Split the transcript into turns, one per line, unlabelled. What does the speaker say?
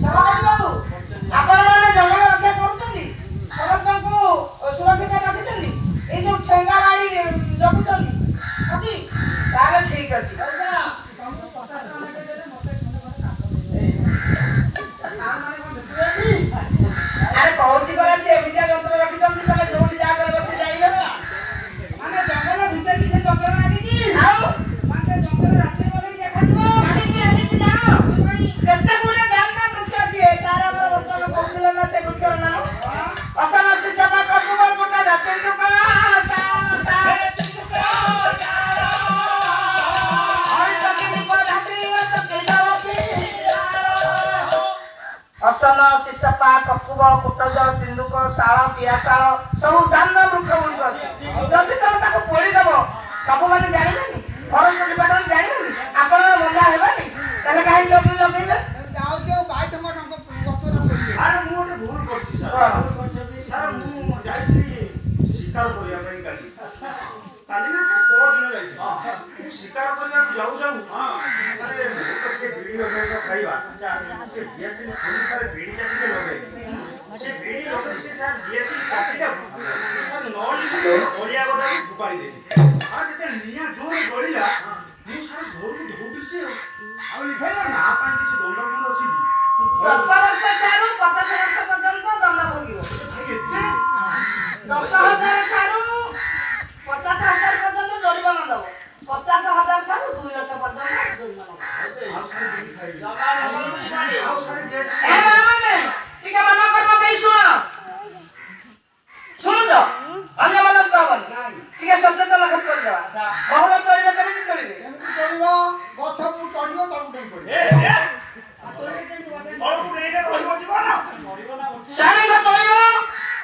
ସଭାପତି ବାବୁ ଆପଣମାନେ ଜଙ୍ଗଲ ରକ୍ଷା କରୁଛନ୍ତି ସମସ୍ତଙ୍କୁ ସୁରକ୍ଷିତ ରଖିଛନ୍ତି ଏଇ ଯୋଉ ଠେଙ୍ଗା ବାଡ଼ି ଜଗୁଛନ୍ତି ଅଛି ତାହେଲେ ଠିକ ଅଛି ଆରେ କହୁଛି ପରା ସେ ଏମିତିଆ ଯନ୍ତ୍ର ରଖିଛନ୍ତି ତମେ ଯୋଉଠି ଯାହା କରିବ ସେ ଜାଣିବେ ମାନେ ଜଙ୍ଗଲ ଭିତରେ ବି ସେ ଯନ୍ତ୍ର ଲାଗିଛି ଆଉ ମାନେ ସେ ଯନ୍ତ୍ର ରାତିରେ ଗଲେ ଦେଖାଯିବ କାହିଁକି ଲାଗିଛି ଜାଣ କେତେ ଗୁଡେ ଦାମ ଦାମ ବୃକ୍ଷ ଅଛି ସାରା ଆମର ବର୍ତ୍ତମାନ କହୁଥିଲେ ନା ସେ ବୃକ୍ଷର ନାମ ଅସଲ ଶିଶପା କର୍ପୁର ଗୋଟା ଜାତି ଲୋକ ଅସନ ଶିଶପା କକୁବ କୁଟଜ ସିନ୍ଦୁକ ଶାଳ ପିଆଶାଳ ସବୁ ଦାନ ବୃକ୍ଷ ଗୁଡ଼ିକ ଅଛି ଯଦି ତମେ ତାକୁ ପୋଳିଦବ ସବୁମାନେ ଜାଣିବେନି ଫରେଷ୍ଟ ଡିପାର୍ଟମେଣ୍ଟ ଜାଣିବେନି ଆପଣ ମଜା ହେବେନି ତାହେଲେ କାହିଁକି ଲଗେଇବେ
ଆରେ ମୁଁ ଗୋଟେ ଭୁଲ କରିଛି ସାର୍ ମୁଁ ଯାଇଥିଲି ଶିକାର କରିବା ପାଇଁ କାଲି ନା ପରଦିନ ଯାଇଥିଲି ମୁଁ ଶିକାର କରିବାକୁ ଯାଉ ଆରେ ବିଡ଼ି ଲଗେଇବା ଖାଇବା ସେ ଡିଆସିଲ୍ ସାର୍ ବିଡ଼ିଟା ଟିକେ ଲଗେଇ ସେ ବିଡ଼ି ଲଗେଇ ସେ ସାର୍ ଡିଆସିଲ୍ କାଟିବାକୁ ସାର୍ ନଳି ଅଳିଆ ଗଦାକୁ ଫୋପାଡ଼ି ଦେଇଛି ଆଉ ଯେତେବେଳେ ନିଆଁ ଜୋରରେ ଜଳିଲା